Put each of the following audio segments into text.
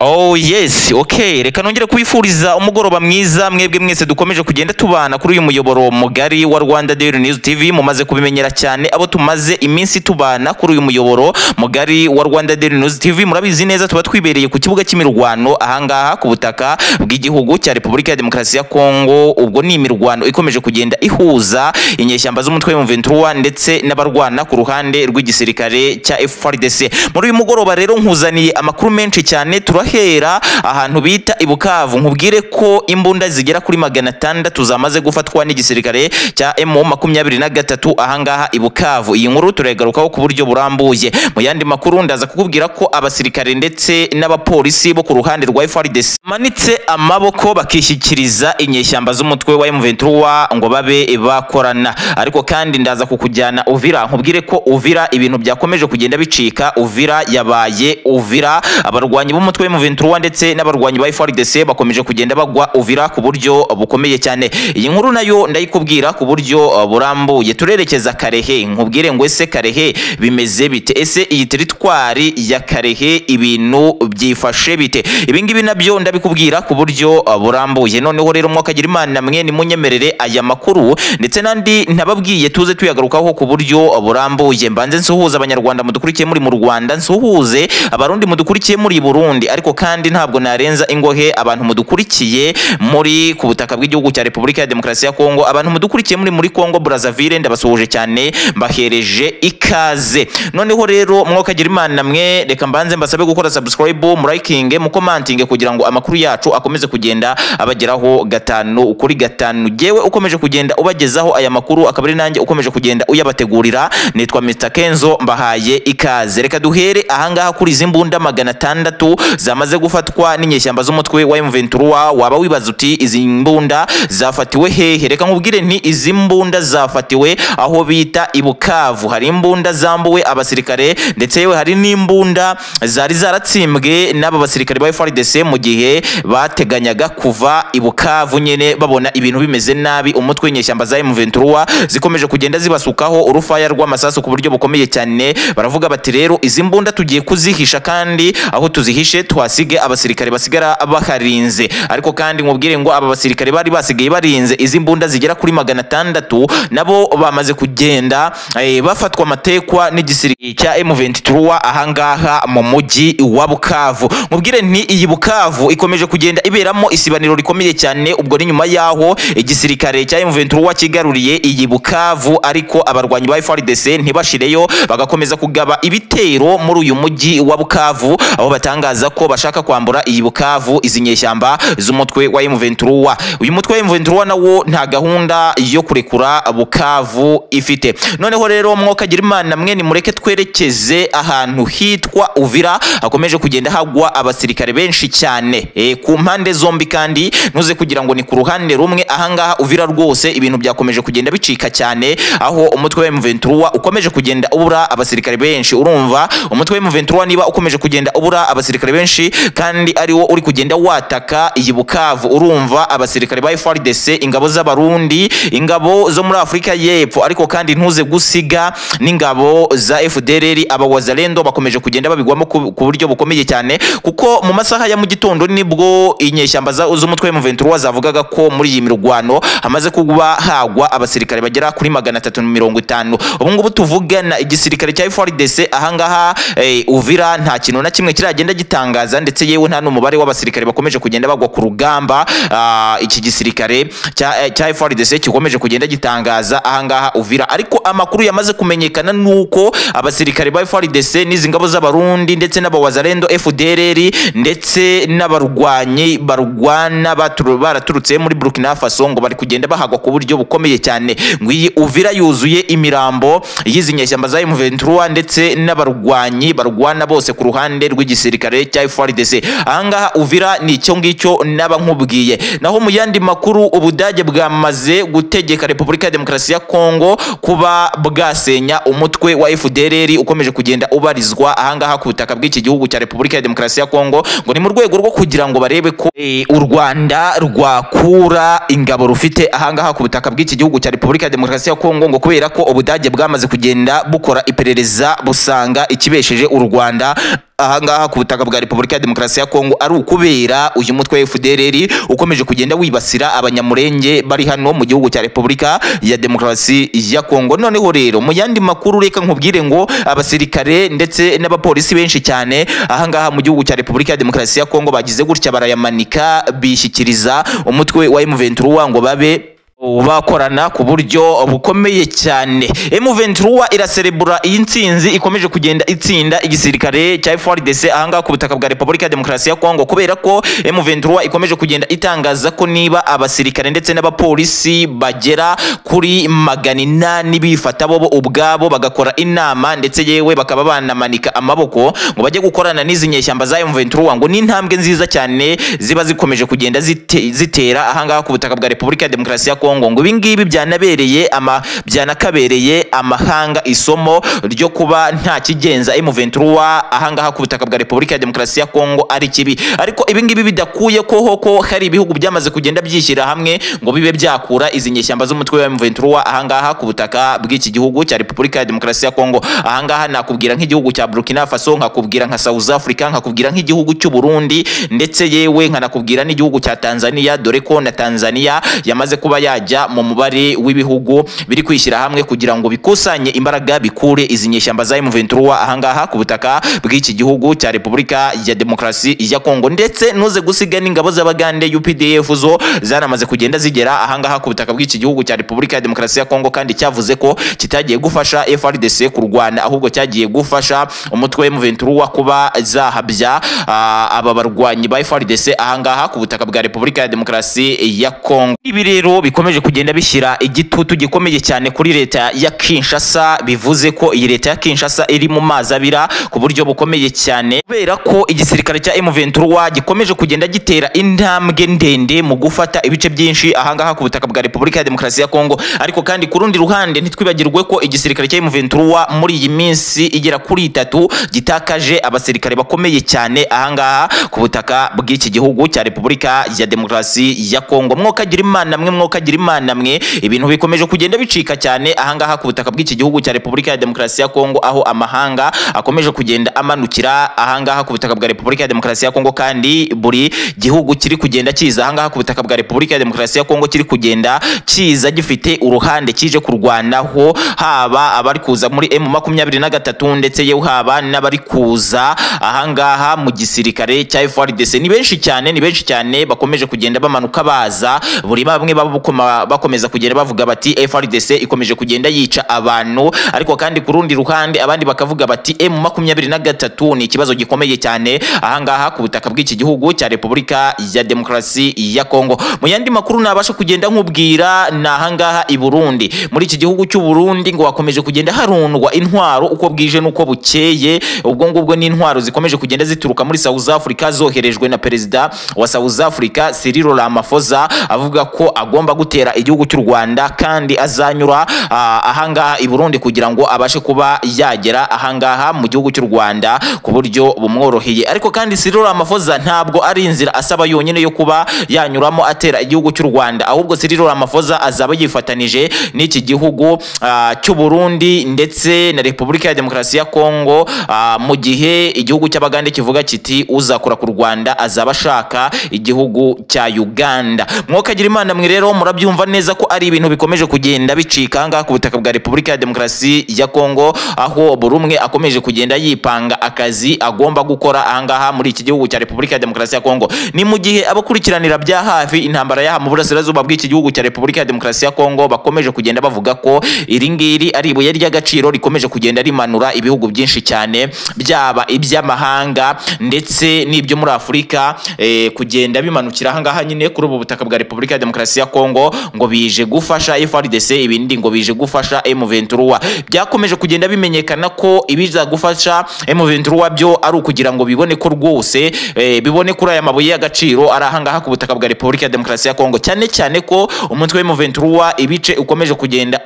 Oh yes, okay. Reka nongere kubifuriza umugoroba mwiza mwebwe mwese dukomeje kugenda tubana kuri uyu muyoboro mugari wa Rwanda Daily News TV. Mumaze kubimenyera cyane abo tumaze iminsi tubana kuri uyu muyoboro mugari wa Rwanda Daily News TV. Murabizi neza tuba twibereye ku kibuga cy'imirwano ahangaha ku butaka bw'igihugu cya Repubulika ya Demokarasi ya Kongo. Ubwo ni imirwano ikomeje kugenda ihuza inyeshyamba z'umutwe wa M23 ndetse n'abarwana ku ruhande rw'igisirikare cya FARDC. Muri uyu mugoroba rero nkuzaniye amakuru menshi cyane. Turahera ahantu bita Ibukavu, nkubwire ko imbunda zigera kuri 600 zamaze gufatwa n'igisirikare cya M23 ahangaha Ibukavu. Iyi nkuru turegarukaho ku buryo burambuye. Mu yandi makuru ndaza kukubwira ko abasirikare ndetse n'abapolisi bo ku ruhande rwa FARDC manitse amaboko bakishyikiriza inyeshyamba z'umutwe wa M23 ngo babe bakorana. Ariko kandi ndaza kukujyana Uvira, nkubwire ko Uvira ibintu byakomeje kugenda bicika. Uvira yabaye Uvira, abarwanyi b'umutwe wa M23 ndetse n'abarwanyi ba FARDC bakomeje kugenda bagwa Uvira ku buryo bukomeye cyane. Iyi nkuru nayo ndayikubwira ku buryo burambuye. Turerekeza Karehe, nkubwire ngo ese Karehe bimeze bite, ese iyi teritwari ya Karehe ibintu byifashe bite. Ibi ngibi nabyo ndabikubwira ku buryo burambuye. Noneho rero mwakagira Imana mwe ni munyemerere aya makuru ndetse nandi ntababwiye tuze tuyagarukaho ku buryo burambuye. Mbanze nsuhuza abanyarwanda mudukurikiye muri mu Rwanda, nsuhuze abarundi mudukurikiye muri Burundi, ariko kandi ntabwo narenza ingohe abantu mudukurikiye muri ku butaka bw'igihugu cya Repubulika ya Demokarasi ya Kongo. Abantu mudukurikiye muri Kongo Brazzaville ndabasuhuje cyane, mbahereje ikaze. Noneho rero mwakagira Imana mwe reka mbanze mbasabe gukora subscribe, murikinge, mukomantinge kugira ngo amakuru yacu akomeze kugenda abageraho gatanu kuri gatanu. Jewe ukomeje kugenda ubagezaho aya makuru akaba ari nanjye ukomeje kugenda uyabategurira. Nitwa Mr Kenzo, mbahaye ikaze. Reka duhere ahangaha kuri zimbunda 600 zamaze gufatwa n'inyeshyamba z'umutwe wa M23. Waba wibaza uti izi mbunda zafatiwe hehe? Reka nkubwire nti izi mbunda zafatiwe aho bita Ibukavu. Hari imbunda zambuwe abasirikare ndetse yewe hari n'imbunda zari zaratsimbwe n'aba basirikare ba FARDC mu gihe bateganyaga kuva Ibukavu nyene babona ibintu bimeze nabi. Umutwe w'inyeshyamba za M23 zikomeje kugenda zibasukaho urufaya rw'amasasu ku buryo bukomeye cyane. Baravuga bati rero izi mbunda tugiye kuzihisha, kandi aho tuzihishe tuhasige abasirikare basigara baharinze. Ariko kandi nkubwire ngo aba basirikare bari basigaye barinze izi mbunda zigera kuri 600 nabo bamaze kugenda bafatwa amatekwa n'igisirikare cya M23 ahangaha mu mujyi wa Bukavu. Nkubwire nti iyi Bukavu ikomeje kugenda iberamo isibaniro rikomeye cyane. Ubwo ni nyuma yaho igisirikare cya M23 kigaruriye iyi Bukavu, ariko abarwanyi ba FARDC ntibashireyo, bagakomeza kugaba ibitero muri uyu mujyi wa Bukavu, aho batangaza ko bashaka kwambura iyi Bukavu izi nyeshyamba z'umutwe wa M23. Uyu mutwe wa M23 nawo nta gahunda yo kurekura Bukavu ifite. Noneho rero mwokagira Imana mwe ni mureke twerekeze ahantu hitwa Uvira, hakomeje kugenda hagwa abasirikare benshi cyane ku mpande zombi, kandi ntuze kugira ngo ni ku ruhande rumwe. Ahangaha Uvira rwose ibintu byakomeje kugenda bicika cyane, aho umutwe wa M23 ukomeje kugenda ubura abasirikare benshi. Urumva umutwe wa M23 niba ukomeje kugenda ubura abasirikare benshi kandi ari wo uri kugenda wataka iyi Bukavu, urumva abasirikare ba FARDC, ingabo z'abarundi, ingabo zo muri Afrika y'Epfo, ariko kandi ntuze gusiga n'ingabo za FDLR, abawazalendo bakomeje kugenda babigwamo ku buryo bukomeye cyane, kuko mu masaha ya mu gitondo nibwo inyeshyamba z'umutwe wa M23 zavugaga ko muri iyi mirwano hamaze kuba hagwa abasirikare bagera kuri 350. ubu ngubu tuvugana igisirikare cya FARDC ahangaha Uvira nta kintu na kimwe kiragenda gitangaza, ndetse yewe nta n'umubare w'abasirikare bakomeje kugenda bagwa ku rugamba. Iki gisirikare cya FARDC kikomeje kugenda gitangaza ahangaha Uvira, ariko amakuru yamaze kumenyekana nuko abasirikare ba FARDC n'izi ngabo z'abarundi ndetse n'abawazalendo FDLR ndetse n'abarwanyi barwana baraturutse muri Burkina Faso ngo bari kugenda bahagwa ku buryo bukomeye cyane. Ngwiyi Uvira yuzuye imirambo y'izi nyeshyamba za M23 ndetse n'abarwanyi barwana bose ku ruhande rw'igisirikare cya FARDC. Ahangaha Uvira ni icyo ngicyo naba nkubwiye. Naho mu yandi makuru, Ubudage bwamaze gutegeka Repubulika ya Demokarasi ya Kongo kuba bwasenya umutwe wa FDLR ukomeje kugenda ubarizwa ahangaha ku butaka bw'iki gihugu cya Repubulika ya Demokarasi ya Kongo, ngo ni mu rwego rwo kugira ngo barebe ko u Rwanda rwakura ingabo rufite ahangaha ku butaka bw'iki gihugu cya Repubulika ya Demokarasi ya Kongo, ngo kubera ko Ubudage bwamaze kugenda bukora iperereza busanga ikibesheje u Rwanda ahangaha ku butaka bwa Repubulika ya Demokarasi ya Kongo ari ukubera uyu mutwe wa FDLR ukomeje kugenda wibasira abanyamurenge bari hano mu gihugu cya Repubulika ya Demokarasi ya Kongo. Noneho rero mu yandi makuru reka nkubwire ngo abasirikare ndetse n'abapolisi benshi cyane ahangaha mu gihugu cya Repubulika ya Demokarasi ya Kongo bagize gutya barayamanika bishyikiriza umutwe wa M23 ngo babe bakorana ku buryo bukomeye cyane. M23 iraserebura iyi ntsinzi ikomeje kugenda itsinda igisirikare cya FARDC ahangaha ku butaka bwa Repubulika ya Demokarasi ya Kongo, kubera ko M23 ikomeje kugenda itangaza ko niba abasirikare ndetse n'abapolisi bagera kuri 800 bifata bo ubwabo bagakora inama ndetse yewe bakaba banamanika amaboko ngo bajye gukorana n'izi nyeshyamba za M23 ngo ni intambwe nziza cyane ziba zikomeje kugenda zitera ahangaha ku butaka bwa Repubulika ya Demokarasi ya Kongo. Ngo ibingibi byanakabereye amahanga isomo ryo kuba nta kigenza M23 ahangaha ku butaka bwa Repubulika ya Demokarasi ya Kongo ari kibi, ariko ibingibi bidakuye ko hari ibihugu byamaze kugenda byishyira hamwe ngo bibe byakura izi nyeshyamba z'umutwe wa M23 ahangaha ku butaka bw'iki gihugu cya Repubulika ya Demokarasi ya Kongo. Ahangaha nakubwira nk'igihugu cya Burkina Faso, nkakubwira nka South Africa, nkakubwira nk'igihugu cy'u Burundi ndetse yewe nkanakubwira n'igihugu cya Tanzania, dore ko na Tanzania yamaze kuba yajya mu mubare w'ibihugu biri kwishyira hamwe kugira ngo bikusanye imbaraga bikure izi nyeshyamba za M23 ahangaha ku butaka bw'iki gihugu cya Repubulika ya Demokarasi ya Kongo. Ndetse nuze gusiga n'ingabo z'Abagande UPDF zo zanamaze kugenda zigera ahangaha ku butaka bw'iki gihugu cya Repubulika ya Demokarasi ya Kongo, kandi cyavuze ko kitagiye gufasha FARDC kurwana ahubwo cyagiye gufasha umutwe wa M23 kuba zahabya aba barwanyi ba FARDC ahangaha ku butaka bwa Repubulika ya Demokarasi ya Kongo. Ibi rero bikomeje kugenda bishyira igitutu gikomeye cyane kuri leta ya Kinshasa, bivuze ko iyi leta ya Kinshasa iri mu mazi abira ku buryo bukomeye cyane, kubera ko igisirikare cya M23 gikomeje kugenda gitera intambwe ndende mu gufata ibice byinshi ahangaha ku butaka bwa Repubulika ya Demokarasi ya Kongo. Ariko kandi ku rundi ruhande ntitwibagirwe ko igisirikare cya M23 muri iyi minsi igera kuri 3 gitakaje abasirikare bakomeye cyane ahangaha ku butaka bw'iki gihugu cya Repubulika ya Demokarasi ya Kongo. Mwokagira imana mwe ibintu bikomeje kugenda bicika cyane ahangaha ku butaka bw'iki gihugu cya Repubulika ya Demokarasi ya Kongo, aho amahanga akomeje kugenda amanukira ahangaha ku butaka bwa Repubulika ya Demokarasi ya Kongo, kandi buri gihugu kiri kugenda kiza ahangaha ku butaka bwa Repubulika ya Demokarasi ya Kongo kiri kugenda kiza gifite uruhande kije kurwanaho, haba abari kuza muri M23 ndetse yewe haba n'abari kuza ahangaha mu gisirikare cya FARDC. Ni benshi cyane bakomeje kugenda bamanuka baza, buri bamwe bakomeza kugenda bavuga bati FARDC ikomeje kugenda yica abantu, ariko kandi ku rundi ruhande abandi bakavuga bati M23 ni ikibazo gikomeye cyane ahangaha ku butaka bw'iki gihugu cya Repubulika ya Demokarasi ya Kongo. Mu yandi makuru nabasha kugenda nkubwira na ahangaha i Burundi, muri iki gihugu cy'u Burundi ngo wakomeje kugenda harundwa intwaro uko bwije nuko bukeye. Ubwo ngubwo ni intwaro zikomeje kugenda zituruka muri South Africa zoherejwe na perezida wa South Africa Cyril Ramaphosa, avuga ko agomba gutera igihugu cy'u Rwanda kandi azanyura ahangaha i Burundi kugira ngo abashe kuba yagera ahangaha mu gihugu cy'u Rwanda ku buryo bumworoheye. Ariko kandi Cyril Ramaphosa ntabwo ari inzira asaba yonyine yo kuba yanyuramo atera igihugu cy'u Rwanda, ahubwo Cyril Ramaphosa azaba yifatanije n'iki gihugu cy'u Burundi ndetse na Repubulika ya Demokarasi ya Kongo, mu gihe igihugu cy'Abagande kivuga kiti uzakora ku Rwanda azaba ashaka igihugu cya Uganda. Mwokagira imana mwe rero murabyumva neza ko ari ibintu bikomeje kugenda bicika ahangaha ku butaka bwa Repubulika ya Demokarasi ya Kongo, aho buri umwe akomeje kugenda yipanga akazi agomba gukora ahangaha muri iki gihugu cya Repubulika ya Demokarasi ya Kongo. Ni mu gihe abakurikiranira bya hafi intambara yaha mu burasirazuba bw'iki gihugu cya Repubulika ya Demokarasi ya Kongo bakomeje kugenda bavuga ko iri ngiri ari ibuye ry'agaciro rikomeje kugenda rimanura ibihugu byinshi cyane, byaba iby'amahanga ndetse n'ibyo muri Afurika kugenda bimanukira ahangaha nyine kuri ubu butaka bwa Repubulika ya Demokarasi ya Kongo, ngo bije gufasha FARDC, ibindi ngo bije gufasha M23. Byakomeje kugenda bimenyekana ko ibiza gufasha M23 byo ari ukugira ngo bibone ko rwose bibone kuri aya mabuye y'agaciro ari ahangaha ku butaka bwa Repubulika ya Demokarasi ya Kongo, cyane ko umutwe wa M23 ibice ukomeje kugenda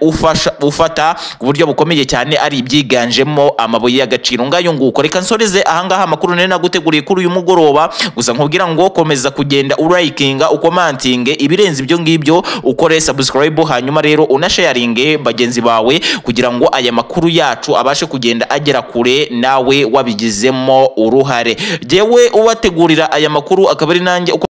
ufata ku buryo bukomeye cyane ari ibyiganjemo amabuye y'agaciro. Ngayo nguko reka nsoreze ahangaha amakuru nene naguteguriye kuri uyu mugoroba, gusa nkubwira ngo komeza kugenda urayikinga ukomantinge ibirenze ibyo ngibyo ukore subscribe, hanyuma rero unasharinge bagenzi bawe kugira ngo aya makuru yacu abashe kugenda agera kure nawe wabigizemo uruhare. Jewe ubategurira aya makuru akaba ari nanjye